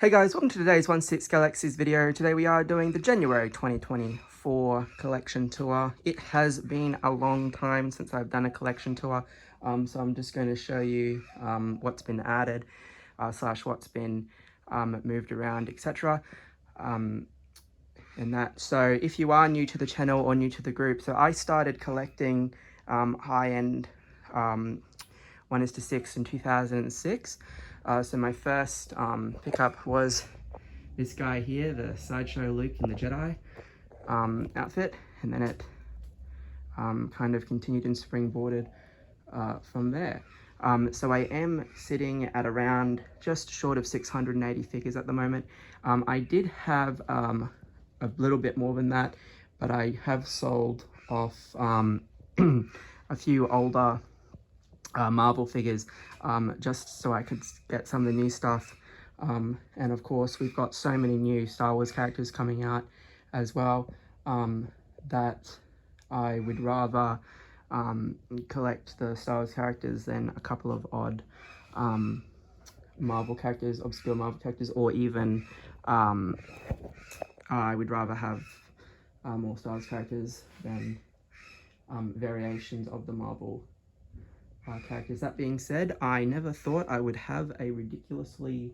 Hey guys, welcome to today's 1/6 Galaxies video. Today we are doing the January 2024 collection tour. It has been a long time since I've done a collection tour, so I'm just going to show you what's been added, slash what's been moved around, etc. And that. So if you are new to the channel or new to the group, so I started collecting high-end 1:6 in 2006. So my first pickup was this guy here, the Sideshow Luke in the Jedi outfit, and then it kind of continued and springboarded from there. So I am sitting at around just short of 680 figures at the moment. I did have a little bit more than that, but I have sold off a few older Marvel figures just so I could get some of the new stuff. And of course, we've got so many new Star Wars characters coming out as well that I would rather collect the Star Wars characters than a couple of odd Marvel characters, obscure Marvel characters, or even I would rather have more Star Wars characters than variations of the Marvel characters. That being said, I never thought I would have a ridiculously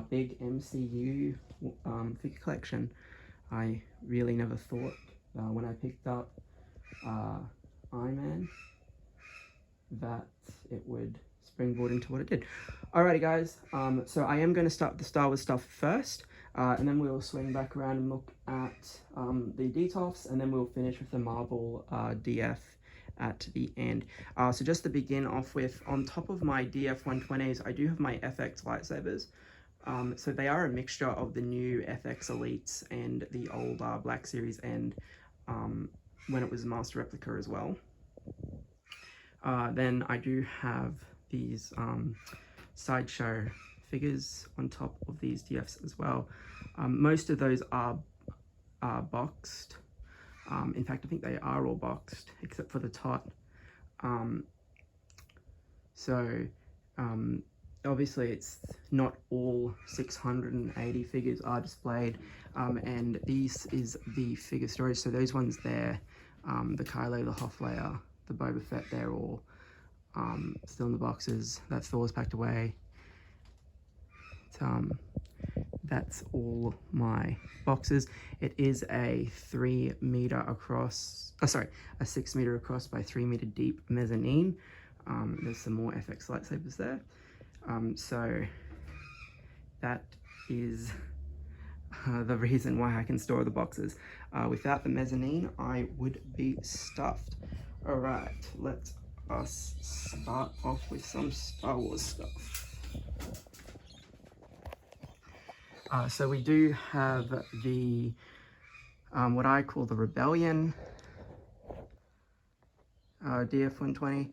big MCU figure collection. I really never thought when I picked up Iron Man that it would springboard into what it did. Alrighty guys, so I am going to start the Star Wars stuff first, and then we'll swing back around and look at the DTOFs, and then we'll finish with the Marvel DF at the end. So just to begin off with, on top of my DF 120s, I do have my FX lightsabers. So they are a mixture of the new FX Elites and the old Black Series, and when it was Master Replica as well. Then I do have these Sideshow figures on top of these DFs as well. Most of those are boxed. In fact, I think they are all boxed except for the tot. Obviously it's not all 680 figures are displayed, and this is the figure storage. So those ones there, the Kylo, the Hoth Leia, the Boba Fett, they're all still in the boxes. That Thor's packed away. That's all my boxes. It is a 3 meter across, a 6 meter across by 3 meter deep mezzanine. There's some more FX lightsabers there. So that is the reason why I can store the boxes. Without the mezzanine, I would be stuffed. All right, let us start off with some Star Wars stuff. So we do have the, what I call the Rebellion DF120.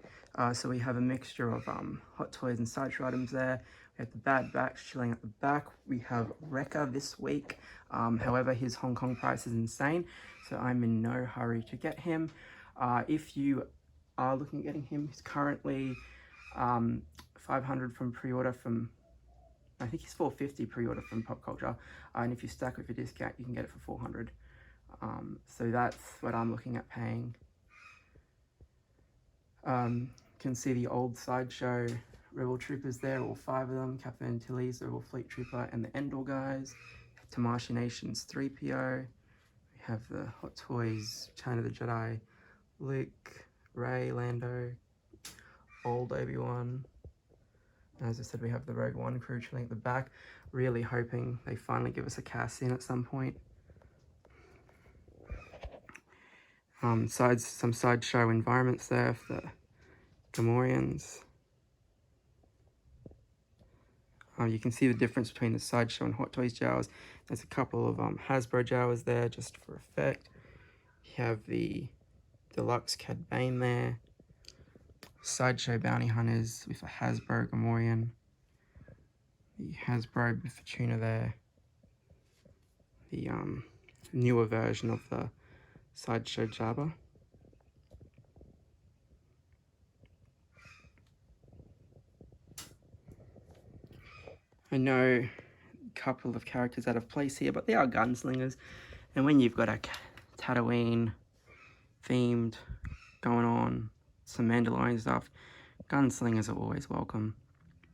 So we have a mixture of Hot Toys and Sideshow items there. We have the Bad Batch chilling at the back. We have Wrecker this week. However, his Hong Kong price is insane, so I'm in no hurry to get him. If you are looking at getting him, he's currently 500 from pre-order from, I think he's 450 pre-order from Pop Culture, and if you stack with a discount, you can get it for 400. So that's what I'm looking at paying. Can see the old Sideshow Rebel Troopers there, all 5 of them. Captain Antilles, the Rebel Fleet Trooper, and the Endor guys. Tamashii Nation's 3PO. We have the Hot Toys, China the Jedi, Luke, Rey, Lando, old Obi-Wan. As I said, we have the Rogue One crew chilling at the back. Really hoping they finally give us a cast in at some point. Some Sideshow environments there for the Gamorreans. You can see the difference between the Sideshow and Hot Toys Jawas. There's a couple of Hasbro Jawas there just for effect. You have the Deluxe Cad Bane there. Sideshow Bounty Hunters with a Hasbro Gamorrean. The Hasbro Fortuna there. The newer version of the Sideshow Jabba. I know couple of characters out of place here, but they are gunslingers. And when you've got a Tatooine themed going on, some Mandalorian stuff, gunslingers are always welcome.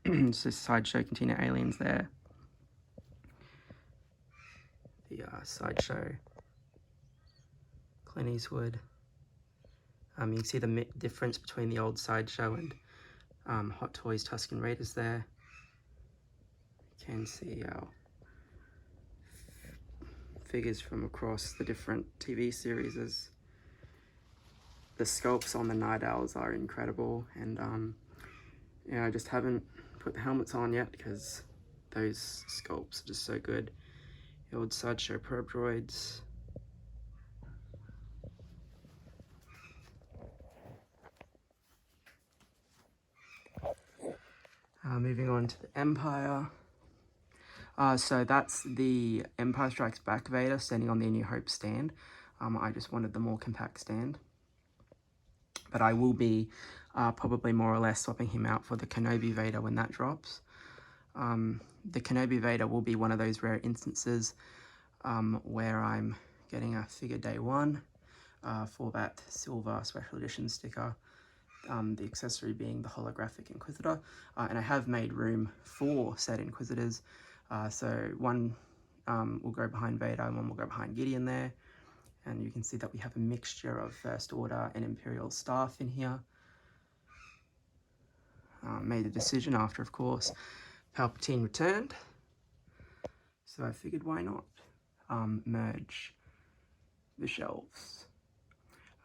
It's just Sideshow Container Aliens there. The Sideshow Clint Eastwood. You can see the difference between the old Sideshow and Hot Toys Tusken Raiders there. You can see our figures from across the different TV series. The sculpts on the Night Owls are incredible, and yeah, I just haven't put the helmets on yet because those sculpts are just so good. The old Sideshow probe droids. Moving on to the Empire. So that's the Empire Strikes Back Vader standing on the New Hope stand. I just wanted the more compact stand. But I will be probably more or less swapping him out for the Kenobi Vader when that drops. The Kenobi Vader will be one of those rare instances where I'm getting a figure day one for that silver special edition sticker. The accessory being the holographic Inquisitor, and I have made room for said Inquisitors, so one will go behind Vader and one will go behind Gideon there, and you can see that we have a mixture of First Order and Imperial staff in here. Made a decision after, of course, Palpatine returned, so I figured why not merge the shelves.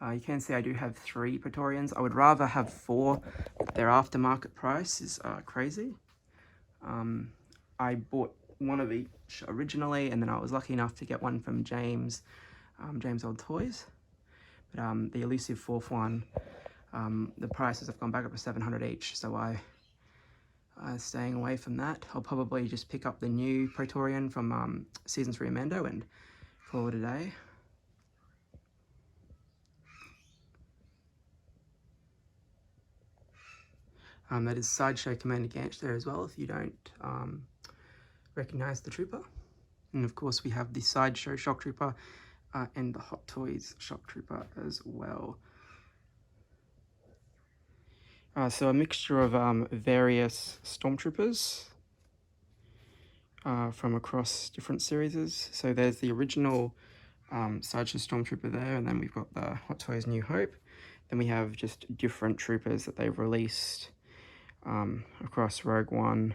You can see I do have 3 Praetorians. I would rather have 4, but their aftermarket price is crazy. I bought one of each originally, and then I was lucky enough to get one from James Old Toys. But the elusive 4th one, the prices have gone back up to 700 each, so I'm staying away from that. I'll probably just pick up the new Praetorian from Season 3 Mando and call it a day. That is Sideshow Commander Ganch there as well, if you don't recognize the trooper. And of course we have the Sideshow Shock Trooper and the Hot Toys Shock Trooper as well. So a mixture of various Stormtroopers from across different series. So there's the original Sideshow Stormtrooper there, and then we've got the Hot Toys New Hope. Then we have just different troopers that they've released across Rogue One.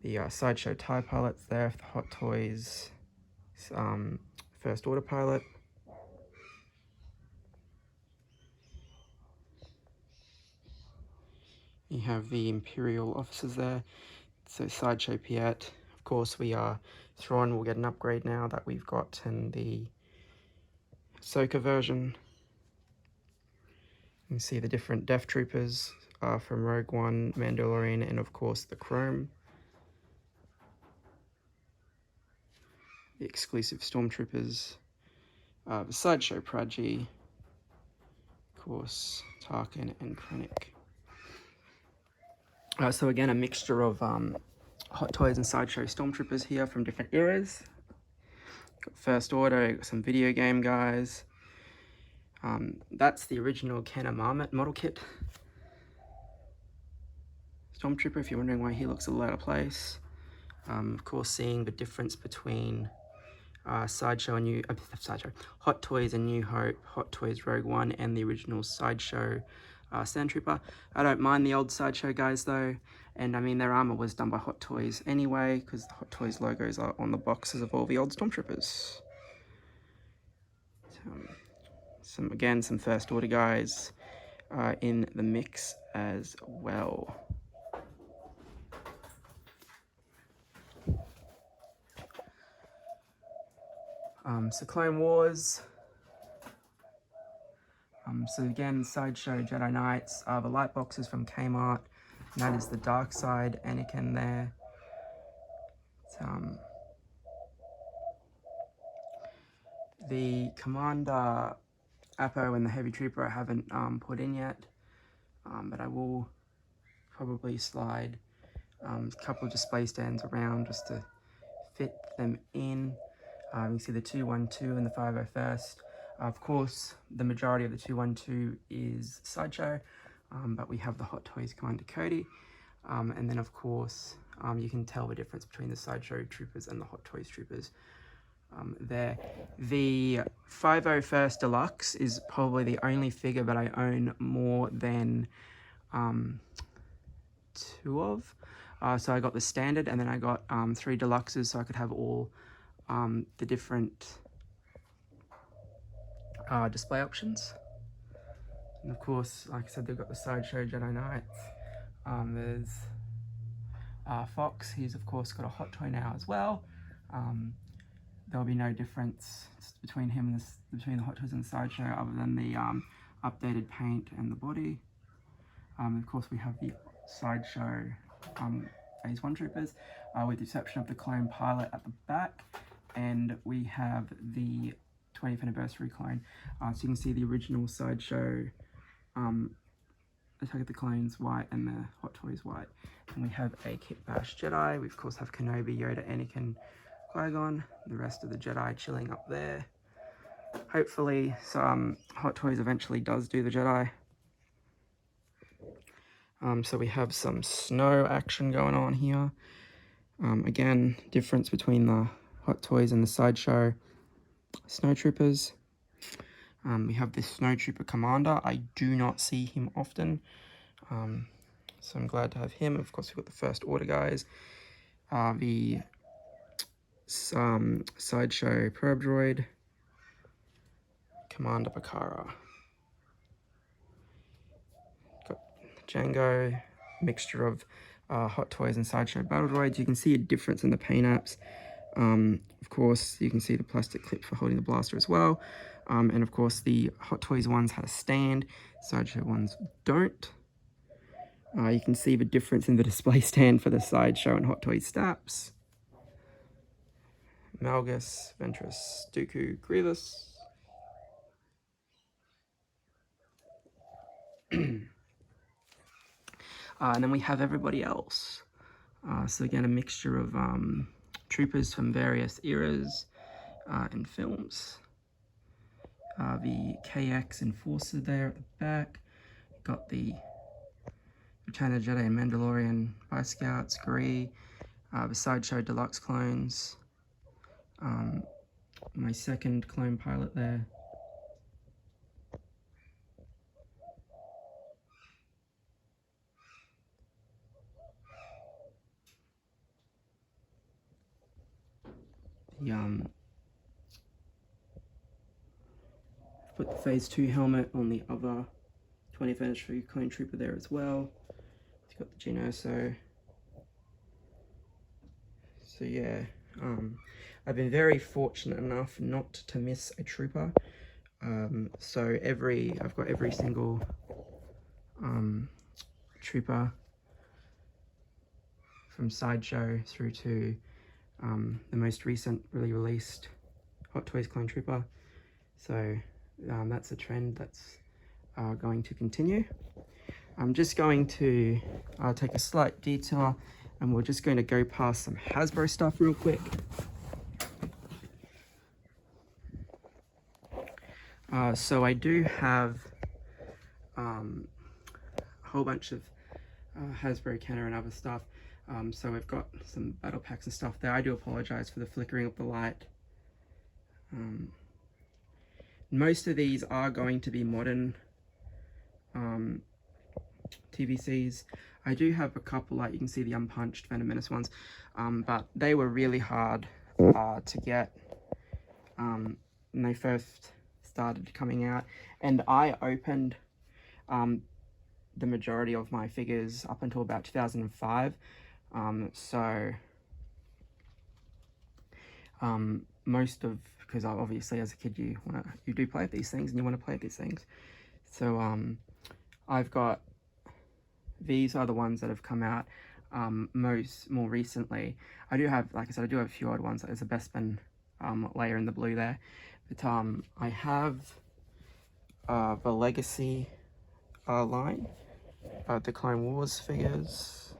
The Sideshow TIE pilots there, the Hot Toys First Order pilot. You have the Imperial officers there, so Sideshow Piet. Of course, Thrawn will get an upgrade now that we've got in the Ahsoka version. You can see the different Death Troopers from Rogue One, Mandalorian, and of course the Chrome. The exclusive Stormtroopers, the Sideshow Praji, of course Tarkin and Krennic. So again, a mixture of Hot Toys and Sideshow Stormtroopers here from different eras. Got First Order, got some video game guys. That's the original Kenner Marmot model kit Stormtrooper, if you're wondering why he looks a little out of place. Of course, seeing the difference between Sideshow and Hot Toys and New Hope, Hot Toys Rogue One, and the original Sideshow Sandtrooper. I don't mind the old Sideshow guys though, and I mean their armor was done by Hot Toys anyway, because the Hot Toys logos are on the boxes of all the old Stormtroopers. Some First Order guys in the mix as well. So Clone Wars. So again, Sideshow Jedi Knights are the light boxes from Kmart. And that is the Dark Side Anakin there. The Commander Apo and the Heavy Trooper I haven't put in yet, but I will probably slide a couple of display stands around just to fit them in. You can see the 212 and the 501st. Of course, the majority of the 212 is Sideshow, but we have the Hot Toys Commander Cody. And then of course, you can tell the difference between the Sideshow Troopers and the Hot Toys Troopers there. The 501st Deluxe is probably the only figure that I own more than 2 of. So I got the standard, and then I got 3 deluxes, so I could have all the different display options. And of course, like I said, they've got the Sideshow Jedi Knights. There's Fox. He's of course got a hot toy now as well. There'll be no difference between him and between the Hot Toys and the Sideshow, other than the updated paint and the body. Of course, we have the Sideshow Phase 1 Troopers, with the exception of the clone pilot at the back, and we have the 20th anniversary clone. So you can see the original Sideshow Attack of the Clones white and the Hot Toys white. And we have a Kit Bash Jedi. We of course have Kenobi, Yoda, Anakin, Qui-Gon, the rest of the Jedi chilling up there. Hopefully some Hot Toys eventually does do the Jedi. So we have some snow action going on here. Again, difference between the Hot Toys and the Sideshow Snow Troopers. We have this Snow Trooper Commander. I do not see him often, so I'm glad to have him. Of course, we've got the First Order guys. The Sideshow Probe Droid, Commander Bakara. Got Django, mixture of Hot Toys and Sideshow Battle Droids. You can see a difference in the paint apps. Of course, you can see the plastic clip for holding the blaster as well. And of course, the Hot Toys ones had a stand, Sideshow ones don't. You can see the difference in the display stand for the Sideshow and Hot Toys Staps. Malgus, Ventress, Dooku, Grievous. And then we have everybody else. So again, a mixture of troopers from various eras and films. The KX Enforcer there at the back. Got the Return of the Jedi and Mandalorian Boy Scouts, Gree, the Sideshow Deluxe clones. My second clone pilot there. Put the Phase 2 helmet on the other 20th anniversary clone trooper there as well. It's got the Geno, so yeah, I've been very fortunate enough not to miss a trooper. So I've got every single trooper from Sideshow through to the most recently released Hot Toys Clone Trooper. So that's a trend that's going to continue. I'm just going to take a slight detour, and we're just going to go past some Hasbro stuff real quick. So I do have a whole bunch of Hasbro Kenner and other stuff. So we've got some battle packs and stuff there. I do apologize for the flickering of the light. Most of these are going to be modern TVCs. I do have a couple, like you can see the unpunched Phantom Menace ones, but they were really hard to get when they first started coming out, and I opened the majority of my figures up until about 2005. Because obviously as a kid you do play with these things and you want to play with these things. So I've got, these are the ones that have come out more recently. I do have, like I said, I do have a few odd ones. There's a Bespin layer in the blue there, but I have the Legacy line. the Clone Wars figures.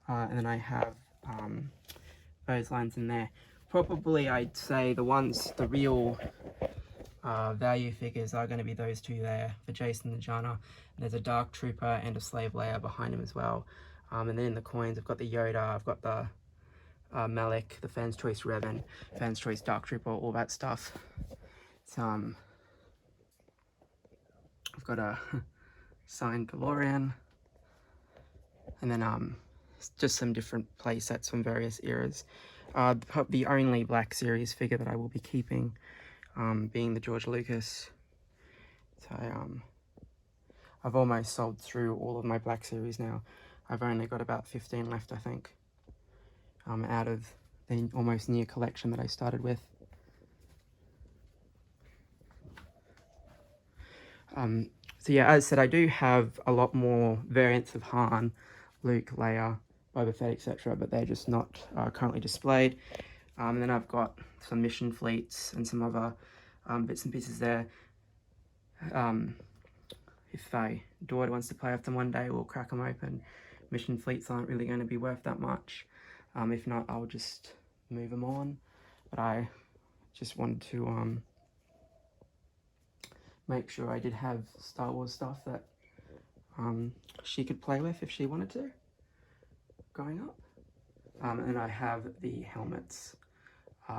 And then I have those lines in there. Probably I'd say the real value figures are going to be those two there, for Jason and Jana. There's a Dark Trooper and a Slave Leia behind him as well. And then in the coins, I've got the Yoda, I've got the Malik, the Fan's Choice Revan, Fan's Choice Dark Trooper, all that stuff. So, I've got a signed DeLorean, and then just some different play sets from various eras. The only Black Series figure that I will be keeping being the George Lucas. So I've almost sold through all of my Black Series now. I've only got about 15 left, I think, out of the almost near collection that I started with. So yeah, as I said, I do have a lot more variants of Han, Luke, Leia, Boba Fett, etc., but they're just not currently displayed. And then I've got some mission fleets and some other bits and pieces there. If my daughter wants to play with them one day, we'll crack them open. Mission fleets aren't really going to be worth that much. If not, I'll just move them on. But I just wanted to make sure I did have Star Wars stuff that she could play with if she wanted to growing up. And I have the helmets.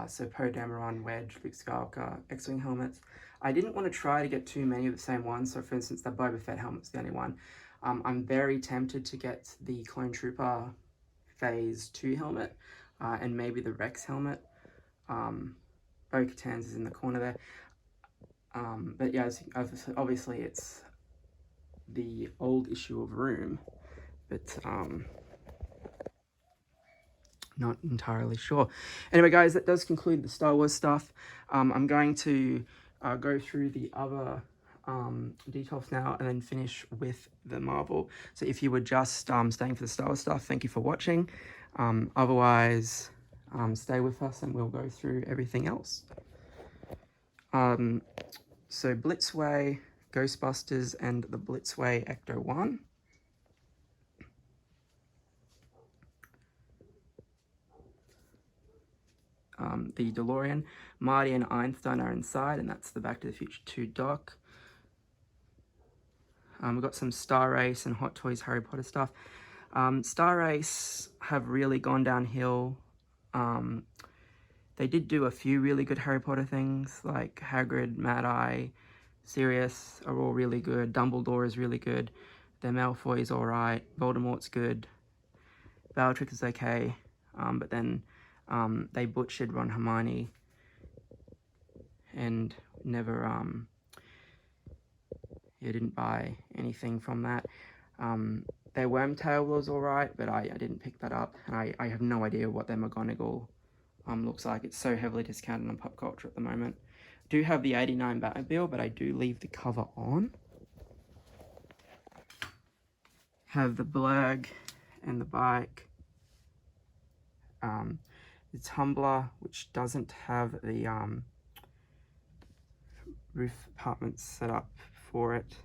So Poe Dameron, Wedge, Luke Skywalker, X-Wing helmets. I didn't want to try to get too many of the same ones. So for instance, the Boba Fett helmet's the only one. I'm very tempted to get the Clone Trooper Phase 2 helmet and maybe the Rex helmet. Bo-Katan's is in the corner there. But yeah, obviously it's the old issue of Room, but not entirely sure. Anyway, guys, that does conclude the Star Wars stuff. I'm going to go through the other details now and then finish with the Marvel. So if you were just staying for the Star Wars stuff, thank you for watching. Otherwise, stay with us and we'll go through everything else. So Blitzway, Ghostbusters, and the Blitzway Ecto-1. The DeLorean, Marty and Einstein are inside, and that's the Back to the Future 2 dock. We've got some Star Race and Hot Toys Harry Potter stuff. Star Race have really gone downhill. They did do a few really good Harry Potter things, like Hagrid, Mad-Eye, Sirius are all really good. Dumbledore is really good. Their Malfoy is alright. Voldemort's good. Bellatrix is okay. But then they butchered Ron Hermione and never didn't buy anything from that. Their Wormtail was alright, but I didn't pick that up, and I have no idea what their McGonagall looks like. It's so heavily discounted on pop culture at the moment. I do have the 89 Batmobile, but I do leave the cover on. Have the Blurg and the bike. The Tumbler, which doesn't have the roof apartments set up for it.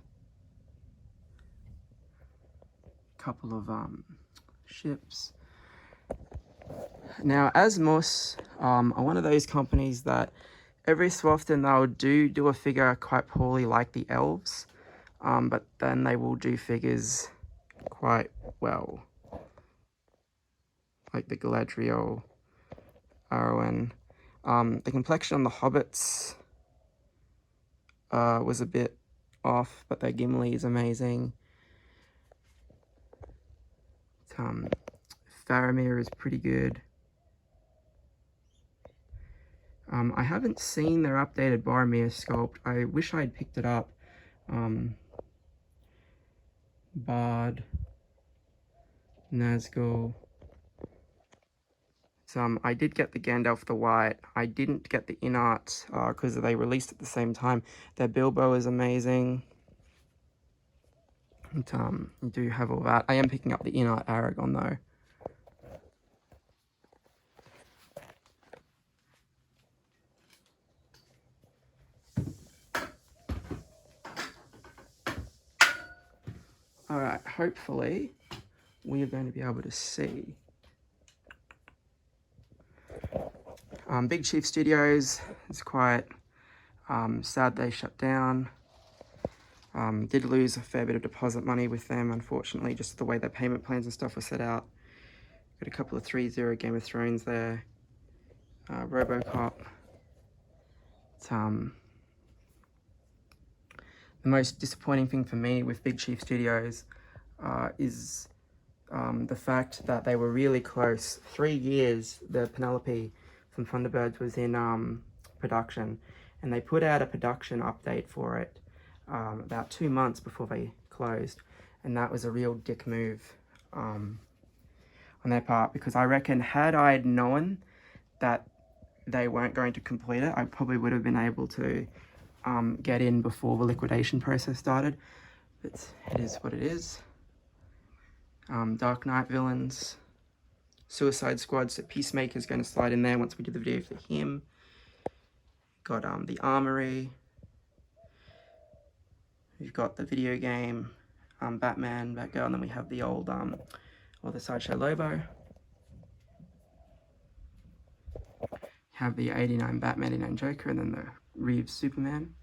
A couple of ships. Now, Asmos are one of those companies that every so often they'll do a figure quite poorly, like the Elves, but then they will do figures quite well, like the Galadriel, Arwen. The complexion on the Hobbits was a bit off, but their Gimli is amazing. Faramir is pretty good. I haven't seen their updated Boromir sculpt. I wish I had picked it up. Bard, Nazgul. I did get the Gandalf the White. I didn't get the in-art because they released at the same time. Their Bilbo is amazing. And, you do have all that. I am picking up the in-art Aragorn though. All right, hopefully we are going to be able to see. Big Chief Studios, it's quite sad they shut down. Did lose a fair bit of deposit money with them, unfortunately, just the way their payment plans and stuff were set out. Got a couple of 3-0 Game of Thrones there. RoboCop. It's, the most disappointing thing for me with Big Chief Studios is the fact that they were really close. 3 years, the Penelope from Thunderbirds was in production, and they put out a production update for it about 2 months before they closed, and that was a real dick move on their part, because I reckon had I known that they weren't going to complete it, I probably would have been able to get in before the liquidation process started. But it is what it is. Dark Knight villains, Suicide Squad, so Peacemaker's going to slide in there once we do the video for him. Got the Armory. We've got the video game, Batman, Batgirl, and then we have the old, or the Sideshow Lobo. Have the 89 Batman, 89 Joker, and then the Reeves Superman.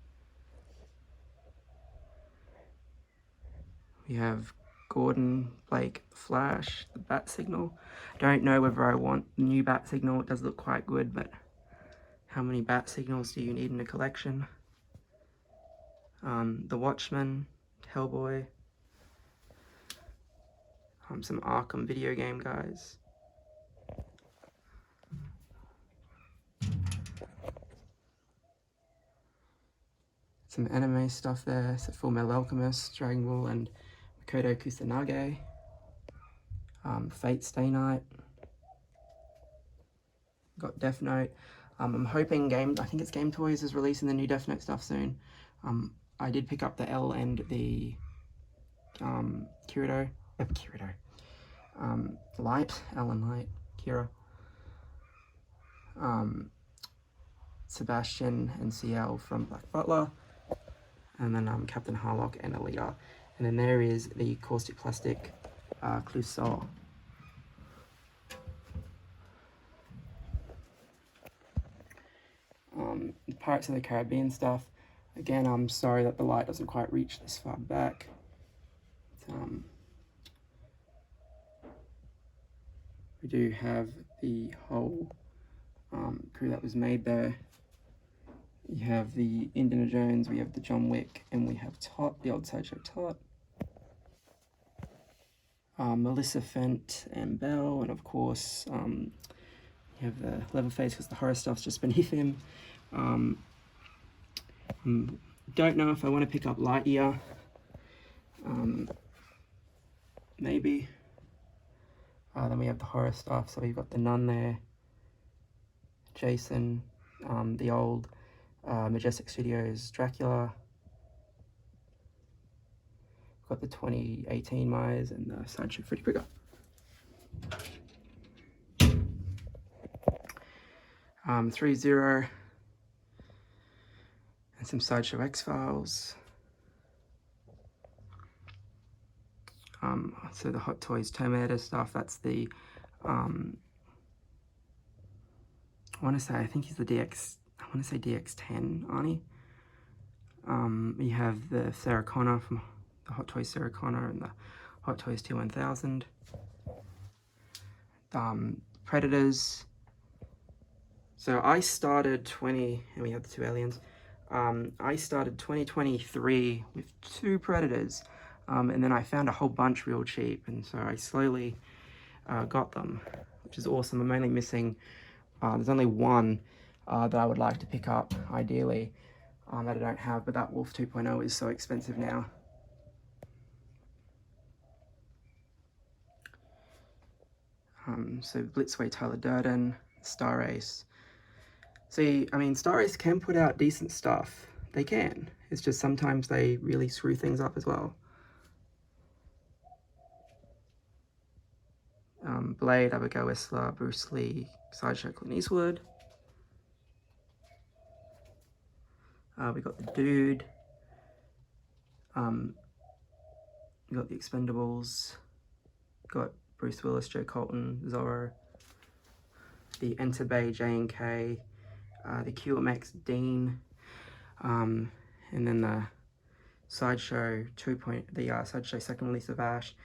We have Gordon, Blake, Flash, the Bat Signal. Don't know whether I want the new Bat Signal. It does look quite good, but how many Bat Signals do you need in a collection? The Watchmen, Hellboy, some Arkham video game guys. Some anime stuff there, so Fullmetal Alchemist, Dragon Ball, and Makoto Kusanagi. Fate Stay Night. Got Death Note. I'm hoping I think it's Game Toys is releasing the new Death Note stuff soon. I did pick up the L and the Light, L and Light, Kira. Sebastian and CL from Black Butler. And then Captain Harlock and Alita. And then there is the Caustic Plastic Clouseau. Pirates of the Caribbean stuff. Again, I'm sorry that the light doesn't quite reach this far back. We do have the whole crew that was made there. You have the Indiana Jones, we have the John Wick, and we have Tot, the old Sideshow Tot. Melissa Fent and Belle, and of course, you have the Leatherface because the horror stuff's just beneath him. Don't know if I want to pick up Lightyear. Maybe. Then we have the horror stuff, so we've got the Nun there, Jason, the old Majestic Studios Dracula. Got the 2018 Myers and the Sideshow Freddy Krueger. 3-0 and some Sideshow X-Files. So the Hot Toys Terminator stuff, that's the I think he's the DX10 Arnie. We have the Sarah Connor from the Hot Toys Sarah Connor and the Hot Toys T1000. Predators. So I started and we have the 2 aliens. I started 2023 with 2 Predators, and then I found a whole bunch real cheap, and so I slowly got them, which is awesome. I'm only missing, there's only one that I would like to pick up, ideally, that I don't have, but that Wolf 2.0 is so expensive now. So Blitzway Tyler Durden, Star Ace. See, I mean, Star Ace can put out decent stuff. They can. It's just sometimes they really screw things up as well. Blade, Abigail Whistler, Bruce Lee, Sideshow Clint Eastwood. We got the Dude. You got the Expendables, got Bruce Willis, Joe Colton, Zorro, the Enter Bay J&K, the QMX Dean, and then the Sideshow Sideshow second release of Ash,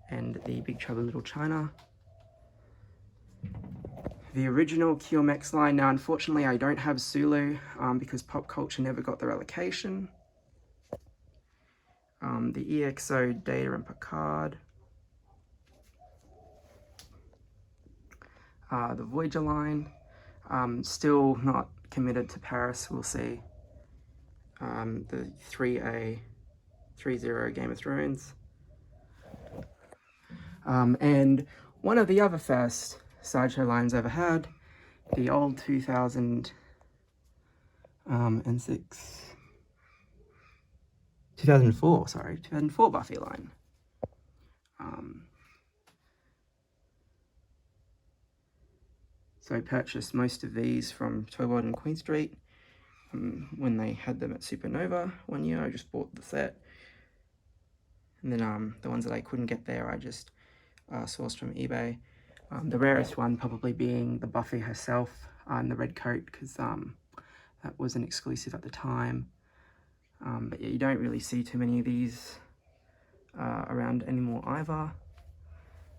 and the Big Trouble in Little China. The original QMX line. Now, unfortunately, I don't have Sulu because Pop Culture never got their allocation. The EXO, Data, and Picard. The Voyager line. Still not committed to Paris, we'll see. The 3A, 3-0 Game of Thrones. And one of the other first Sideshow lines I ever had, the old 2006, 2004 Buffy line. So I purchased most of these from Toy World and Queen Street when they had them at Supernova one year. I just bought the set. And then the ones that I couldn't get there, I just sourced from eBay. The rarest one probably being the Buffy herself in the red coat, because that was an exclusive at the time. But yeah, you don't really see too many of these around anymore either.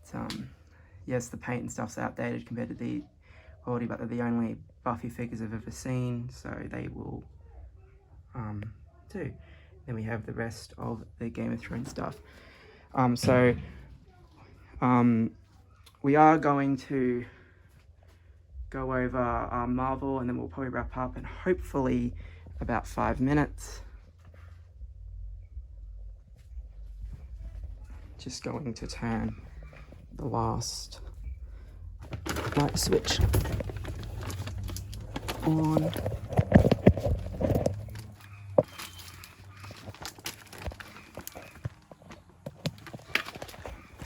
It's, yes, the paint and stuff's outdated compared to the quality, but they're the only Buffy figures I've ever seen, so they will do. Then we have the rest of the Game of Thrones stuff. We are going to go over Marvel, and then we'll probably wrap up in hopefully about 5 minutes. Just going to turn the last light switch on.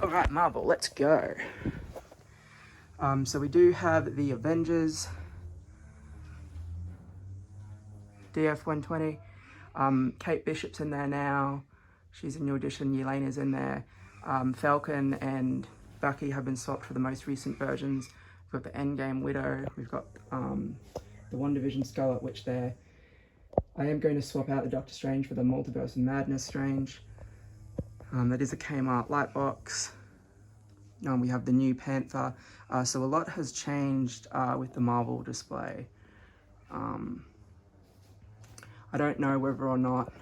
Alright, Marvel, let's go. So we do have the Avengers DF-120. Kate Bishop's in there now. She's a new addition. Yelena's in there. Falcon and Bucky have been swapped for the most recent versions. We've got the Endgame Widow. We've got the WandaVision Scarlet Witch there. I am going to swap out the Doctor Strange for the Multiverse of Madness Strange. That is a Kmart Lightbox. We have the new Panther. So a lot has changed with the Marvel display. I don't know whether or not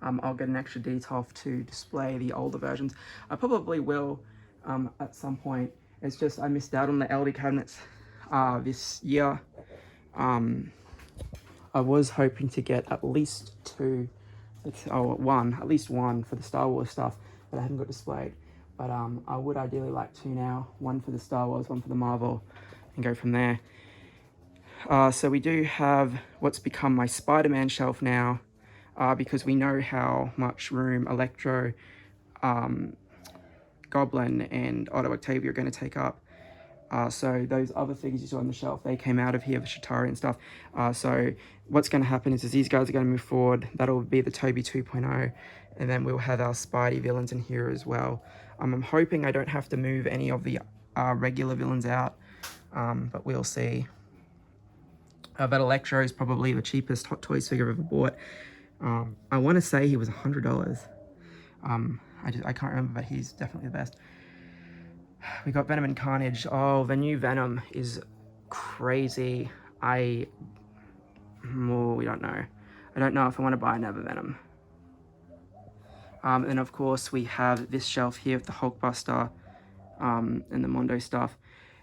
I'll get an extra detail to display the older versions. I probably will at some point. It's just I missed out on the LD cabinets this year. I was hoping to get at least at least one for the Star Wars stuff that I haven't got displayed. But I would ideally like two now, one for the Star Wars, one for the Marvel, and go from there. So we do have what's become my Spider-Man shelf now, because we know how much room Electro, Goblin, and Otto Octavia are going to take up. So those other figures you saw on the shelf, they came out of here for Chitauri and stuff. So what's going to happen is these guys are going to move forward. That'll be the Toby 2.0, and then we'll have our Spidey villains in here as well. I'm hoping I don't have to move any of the regular villains out, but we'll see. But Electro is probably the cheapest Hot Toys figure I've ever bought. I want to say he was $100. I can't remember, but he's definitely the best. We got Venom and Carnage. Oh, the new Venom is crazy. We don't know. I don't know if I want to buy another Venom. And of course we have this shelf here with the Hulkbuster and the Mondo stuff.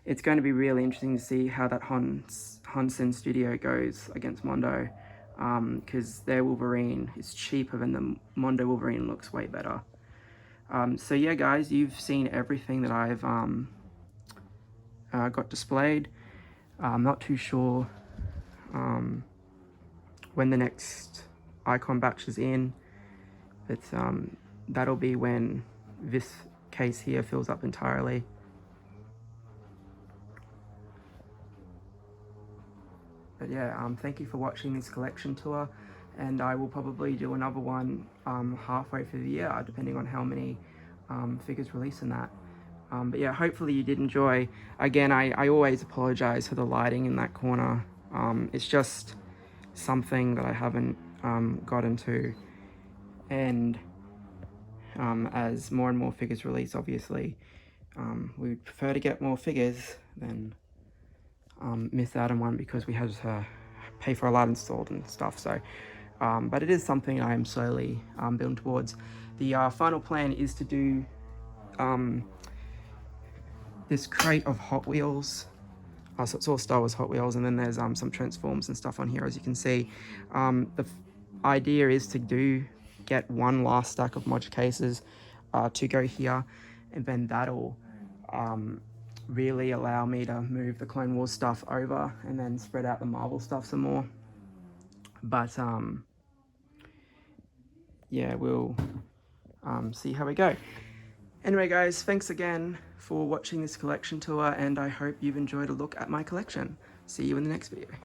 It's going to be really interesting to see how that Hansen studio goes against Mondo, because their Wolverine is cheaper than the Mondo Wolverine, looks way better. So yeah, guys, you've seen everything that I've got displayed. I'm not too sure when the next Icon batch is in, but that'll be when this case here fills up entirely. But yeah, thank you for watching this collection tour. and I will probably do another one halfway through the year, depending on how many figures release in that. But yeah, hopefully you did enjoy. Again, I always apologize for the lighting in that corner. It's just something that I haven't got into, and as more and more figures release, obviously, we would prefer to get more figures than miss out on one, because we have to pay for a lot installed and stuff. So but it is something I am slowly building towards. The final plan is to do this crate of Hot Wheels. So it's all Star Wars Hot Wheels, and then there's some Transforms and stuff on here, as you can see. The idea is to get one last stack of mod cases to go here, and then that'll really allow me to move the Clone Wars stuff over and then spread out the Marvel stuff some more. But yeah, we'll see how we go. Anyway guys, thanks again for watching this collection tour, and I hope you've enjoyed a look at my collection. See you in the next video.